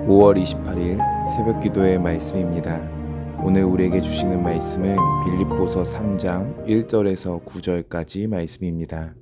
5월 28일 새벽 기도의 말씀입니다. 오늘 우리에게 주시는 말씀은 빌립보서 3장 1절에서 9절까지 말씀입니다.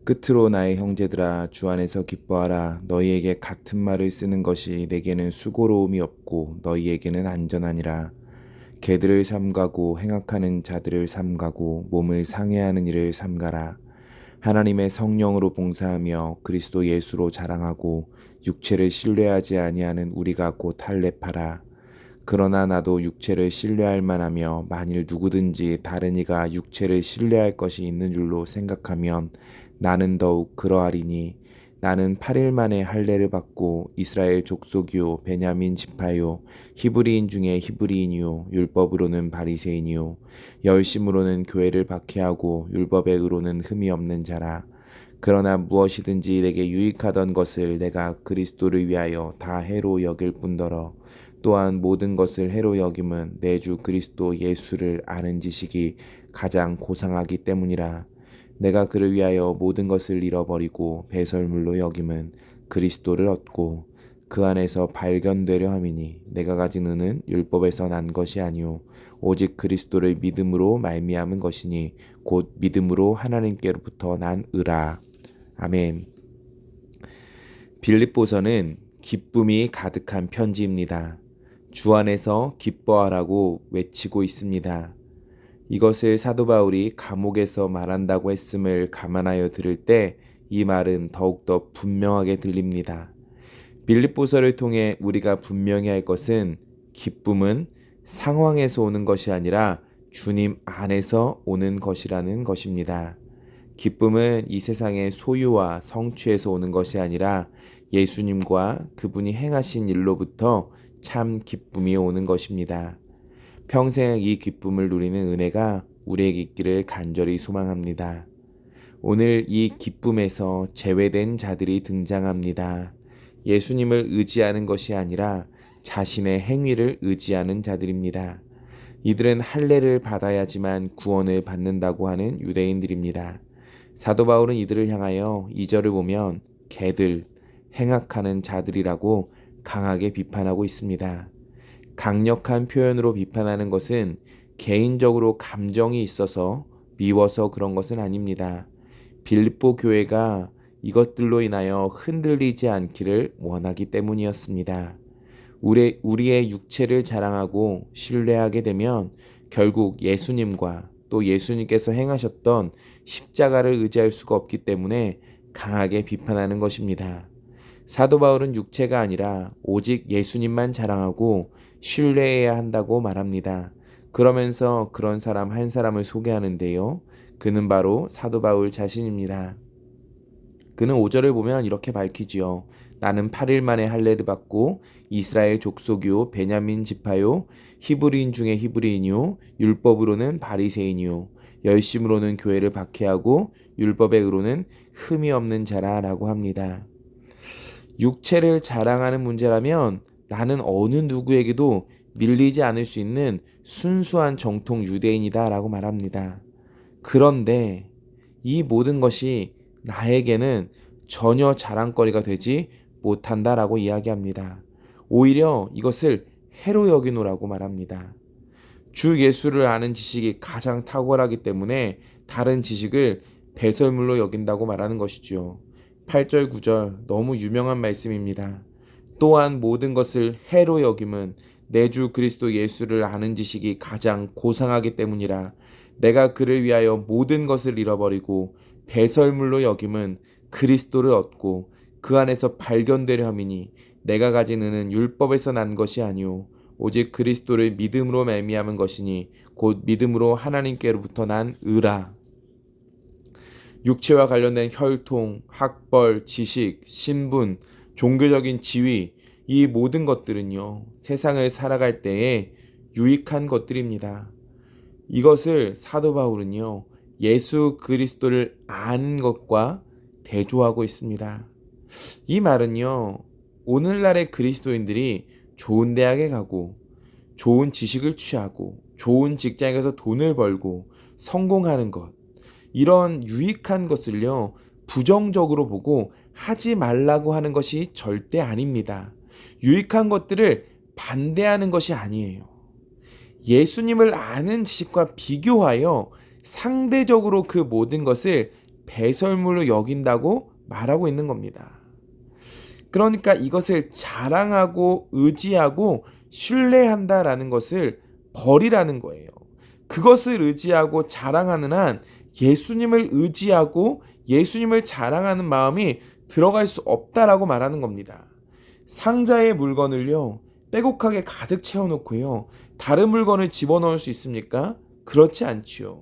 끝으로 나의 형제들아 주 안에서 기뻐하라. 너희에게 같은 말을 쓰는 것이 내게는 수고로움이 없고 너희에게는 안전하니라. 개들을 삼가고 행악하는 자들을 삼가고 몸을 상해하는 일을 삼가라. 하나님의 성령으로 봉사하며 그리스도 예수로 자랑하고 육체를 신뢰하지 아니하는 우리가 곧 할례파라. 그러나 나도 육체를 신뢰할 만하며 만일 누구든지 다른 이가 육체를 신뢰할 것이 있는 줄로 생각하면 나는 더욱 그러하리니 나는 8일 만에 할례를 받고 이스라엘 족속이요 베냐민 지파요 히브리인 중에 히브리인이요 율법으로는 바리새인이요 열심으로는 교회를 박해하고 율법의 의로는 흠이 없는 자라. 그러나 무엇이든지 내게 유익하던 것을 내가 그리스도를 위하여 다 해로 여길 뿐더러 또한 모든 것을 해로 여김은 내 주 그리스도 예수를 아는 지식이 가장 고상하기 때문이라. 내가 그를 위하여 모든 것을 잃어버리고 배설물로 여김은 그리스도를 얻고 그 안에서 발견되려 함이니 내가 가진 은은 율법에서 난 것이 아니요 오직 그리스도를 믿음으로 말미암은 것이니 곧 믿음으로 하나님께로부터 난 의라. 아멘. 빌립보서는 기쁨이 가득한 편지입니다. 주 안에서 기뻐하라고 외치고 있습니다. 이것을 사도 바울이 감옥에서 말한다고 했음을 감안하여 들을 때 이 말은 더욱더 분명하게 들립니다. 빌립보서를 통해 우리가 분명히 할 것은 기쁨은 상황에서 오는 것이 아니라 주님 안에서 오는 것이라는 것입니다. 기쁨은 이 세상의 소유와 성취에서 오는 것이 아니라 예수님과 그분이 행하신 일로부터 참 기쁨이 오는 것입니다. 평생 이 기쁨을 누리는 은혜가 우리에게 있기를 간절히 소망합니다. 오늘 이 기쁨에서 제외된 자들이 등장합니다. 예수님을 의지하는 것이 아니라 자신의 행위를 의지하는 자들입니다. 이들은 할례를 받아야지만 구원을 받는다고 하는 유대인들입니다. 사도 바울은 이들을 향하여 2절을 보면 개들, 행악하는 자들이라고 강하게 비판하고 있습니다. 강력한 표현으로 비판하는 것은 개인적으로 감정이 있어서 미워서 그런 것은 아닙니다. 빌립보 교회가 이것들로 인하여 흔들리지 않기를 원하기 때문이었습니다. 우리의 육체를 자랑하고 신뢰하게 되면 결국 예수님과 또 예수님께서 행하셨던 십자가를 의지할 수가 없기 때문에 강하게 비판하는 것입니다. 사도 바울은 육체가 아니라 오직 예수님만 자랑하고 신뢰해야 한다고 말합니다. 그러면서 그런 사람 한 사람을 소개하는데요. 그는 바로 사도 바울 자신입니다. 그는 5절을 보면 이렇게 밝히지요. 나는 8일 만에 할례를 받고 이스라엘 족속이요 베냐민 지파요 히브리인 중에 히브리인이요 율법으로는 바리새인이요 열심으로는 교회를 박해하고 율법의 의로는 흠이 없는 자라라고 합니다. 육체를 자랑하는 문제라면 나는 어느 누구에게도 밀리지 않을 수 있는 순수한 정통 유대인이다라고 말합니다. 그런데 이 모든 것이 나에게는 전혀 자랑거리가 되지 못한다라고 이야기합니다. 오히려 이것을 해로 여기노라고 말합니다. 주 예수를 아는 지식이 가장 탁월하기 때문에 다른 지식을 배설물로 여긴다고 말하는 것이죠. 8절 9절 너무 유명한 말씀입니다. 또한 모든 것을 해로 여김은 내 주 그리스도 예수를 아는 지식이 가장 고상하기 때문이라. 내가 그를 위하여 모든 것을 잃어버리고 배설물로 여김은 그리스도를 얻고 그 안에서 발견되려 함이니 내가 가진 은은 율법에서 난 것이 아니오 오직 그리스도를 믿음으로 말미암은 것이니 곧 믿음으로 하나님께로부터 난 의라. 육체와 관련된 혈통, 학벌, 지식, 신분, 종교적인 지위, 이 모든 것들은요, 세상을 살아갈 때에 유익한 것들입니다. 이것을 사도 바울은요, 예수 그리스도를 아는 것과 대조하고 있습니다. 이 말은요, 오늘날의 그리스도인들이 좋은 대학에 가고, 좋은 지식을 취하고, 좋은 직장에 가서 돈을 벌고, 성공하는 것, 이런 유익한 것을요, 부정적으로 보고 하지 말라고 하는 것이 절대 아닙니다. 유익한 것들을 반대하는 것이 아니에요. 예수님을 아는 지식과 비교하여 상대적으로 그 모든 것을 배설물로 여긴다고 말하고 있는 겁니다. 그러니까 이것을 자랑하고 의지하고 신뢰한다라는 것을 버리라는 거예요. 그것을 의지하고 자랑하는 한 예수님을 의지하고 예수님을 자랑하는 마음이 들어갈 수 없다라고 말하는 겁니다. 상자의 물건을요, 빼곡하게 가득 채워놓고요, 다른 물건을 집어넣을 수 있습니까? 그렇지 않지요.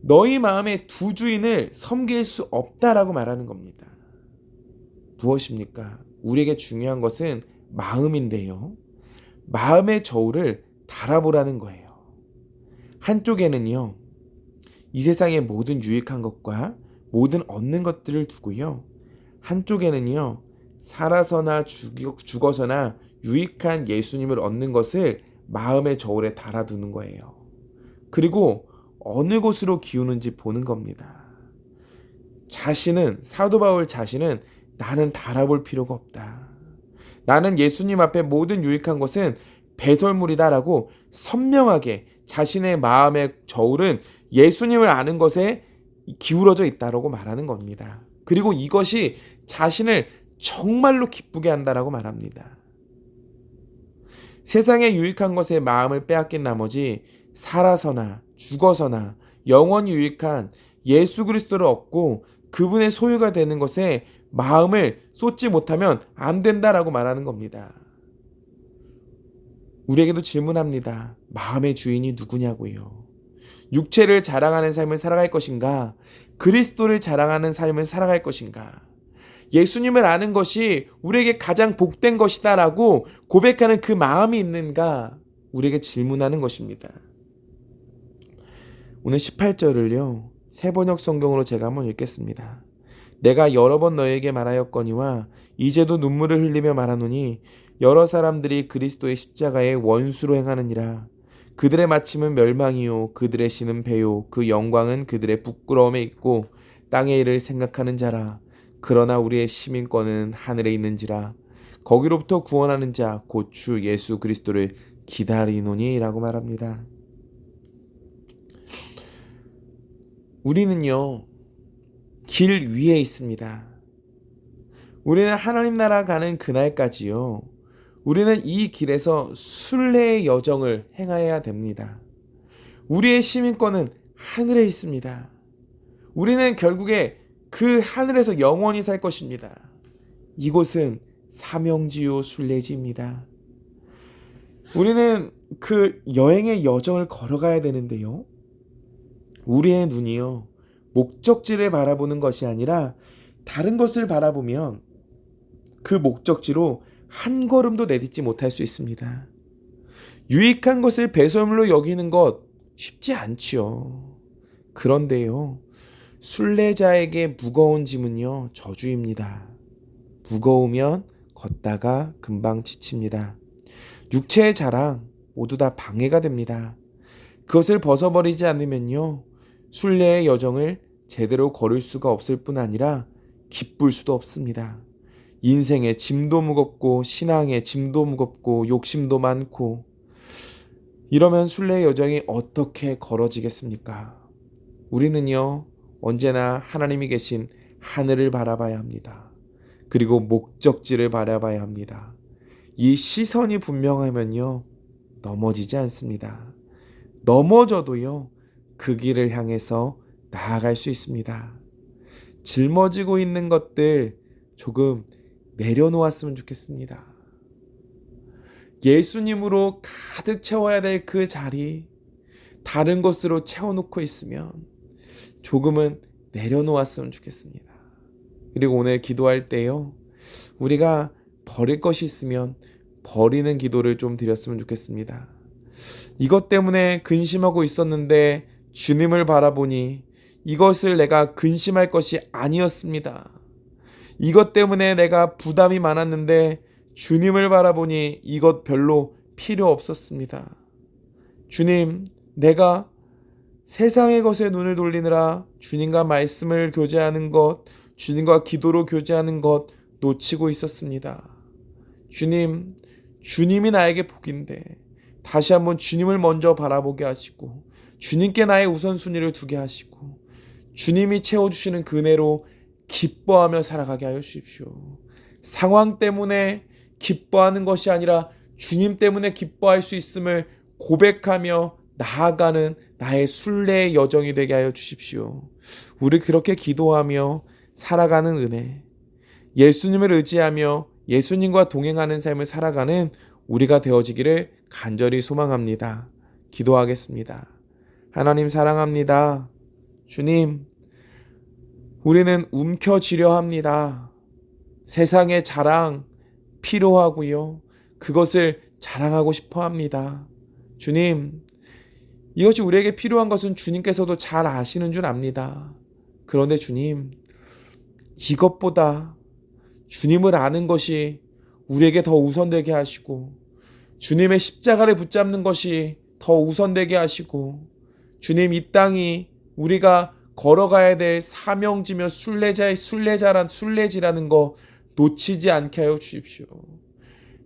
너희 마음의 두 주인을 섬길 수 없다라고 말하는 겁니다. 무엇입니까? 우리에게 중요한 것은 마음인데요. 마음의 저울을 달아보라는 거예요. 한쪽에는요, 이 세상의 모든 유익한 것과 모든 얻는 것들을 두고요. 한쪽에는요, 살아서나 죽어서나 유익한 예수님을 얻는 것을 마음의 저울에 달아두는 거예요. 그리고 어느 곳으로 기우는지 보는 겁니다. 사도 바울 자신은 나는 달아볼 필요가 없다. 나는 예수님 앞에 모든 유익한 것은 배설물이다라고 선명하게 자신의 마음의 저울은 예수님을 아는 것에 기울어져 있다라고 말하는 겁니다. 그리고 이것이 자신을 정말로 기쁘게 한다라고 말합니다. 세상의 유익한 것에 마음을 빼앗긴 나머지 살아서나 죽어서나 영원히 유익한 예수 그리스도를 얻고 그분의 소유가 되는 것에 마음을 쏟지 못하면 안 된다라고 말하는 겁니다. 우리에게도 질문합니다. 마음의 주인이 누구냐고요. 육체를 자랑하는 삶을 살아갈 것인가? 그리스도를 자랑하는 삶을 살아갈 것인가? 예수님을 아는 것이 우리에게 가장 복된 것이다라고 고백하는 그 마음이 있는가? 우리에게 질문하는 것입니다. 오늘 18절을요. 새번역 성경으로 제가 한번 읽겠습니다. 내가 여러 번 너에게 말하였거니와 이제도 눈물을 흘리며 말하노니 여러 사람들이 그리스도의 십자가의 원수로 행하느니라. 그들의 마침은 멸망이요 그들의 신은 배요 그 영광은 그들의 부끄러움에 있고 땅의 일을 생각하는 자라. 그러나 우리의 시민권은 하늘에 있는지라. 거기로부터 구원하는 자 곧 주 예수 그리스도를 기다리노니 라고 말합니다. 우리는요, 길 위에 있습니다. 우리는 하나님 나라 가는 그날까지요, 우리는 이 길에서 순례의 여정을 행해야 됩니다. 우리의 시민권은 하늘에 있습니다. 우리는 결국에 그 하늘에서 영원히 살 것입니다. 이곳은 사명지요 순례지입니다. 우리는 그 여행의 여정을 걸어가야 되는데요. 우리의 눈이요, 목적지를 바라보는 것이 아니라 다른 것을 바라보면 그 목적지로 한 걸음도 내딛지 못할 수 있습니다. 유익한 것을 배설물로 여기는 것 쉽지 않지요. 그런데요, 순례자에게 무거운 짐은요, 저주입니다. 무거우면 걷다가 금방 지칩니다. 육체의 자랑 모두 다 방해가 됩니다. 그것을 벗어버리지 않으면요, 순례의 여정을 제대로 걸을 수가 없을 뿐 아니라 기쁠 수도 없습니다. 인생의 짐도 무겁고 신앙의 짐도 무겁고 욕심도 많고 이러면 순례의 여정이 어떻게 걸어지겠습니까? 우리는요, 언제나 하나님이 계신 하늘을 바라봐야 합니다. 그리고 목적지를 바라봐야 합니다. 이 시선이 분명하면요, 넘어지지 않습니다. 넘어져도요, 그 길을 향해서 나아갈 수 있습니다. 짊어지고 있는 것들 조금 내려놓았으면 좋겠습니다. 예수님으로 가득 채워야 될 그 자리, 다른 것으로 채워놓고 있으면 조금은 내려놓았으면 좋겠습니다. 그리고 오늘 기도할 때요, 우리가 버릴 것이 있으면 버리는 기도를 좀 드렸으면 좋겠습니다. 이것 때문에 근심하고 있었는데 주님을 바라보니 이것을 내가 근심할 것이 아니었습니다. 이것 때문에 내가 부담이 많았는데 주님을 바라보니 이것 별로 필요 없었습니다. 주님, 내가 세상의 것에 눈을 돌리느라 주님과 말씀을 교제하는 것, 주님과 기도로 교제하는 것 놓치고 있었습니다. 주님, 주님이 나에게 복인데 다시 한번 주님을 먼저 바라보게 하시고 주님께 나의 우선순위를 두게 하시고 주님이 채워주시는 그 은혜로 기뻐하며 살아가게 하여 주십시오. 상황 때문에 기뻐하는 것이 아니라 주님 때문에 기뻐할 수 있음을 고백하며 나아가는 나의 순례의 여정이 되게 하여 주십시오. 우리 그렇게 기도하며 살아가는 은혜, 예수님을 의지하며 예수님과 동행하는 삶을 살아가는 우리가 되어지기를 간절히 소망합니다. 기도하겠습니다. 하나님 사랑합니다. 주님, 우리는 움켜쥐려 합니다. 세상의 자랑 필요하고요. 그것을 자랑하고 싶어 합니다. 주님, 이것이 우리에게 필요한 것은 주님께서도 잘 아시는 줄 압니다. 그런데 주님, 이것보다 주님을 아는 것이 우리에게 더 우선되게 하시고 주님의 십자가를 붙잡는 것이 더 우선되게 하시고 주님, 이 땅이 우리가 걸어가야 될 사명지며 순례지라는 거 놓치지 않게 하여 주십시오.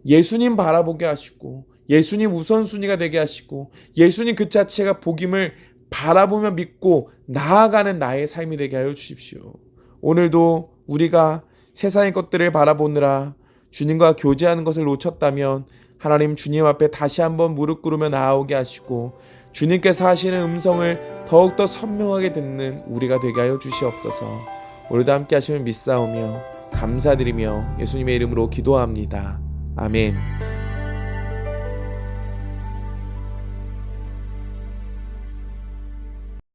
예수님 바라보게 하시고 예수님 우선순위가 되게 하시고 예수님 그 자체가 복임을 바라보며 믿고 나아가는 나의 삶이 되게 하여 주십시오. 오늘도 우리가 세상의 것들을 바라보느라 주님과 교제하는 것을 놓쳤다면 하나님, 주님 앞에 다시 한번 무릎 꿇으며 나아오게 하시고 주님께서 하시는 음성을 더욱더 선명하게 듣는 우리가 되게 하여 주시옵소서. 오늘도 함께 하시면 믿사오며 감사드리며 예수님의 이름으로 기도합니다. 아멘.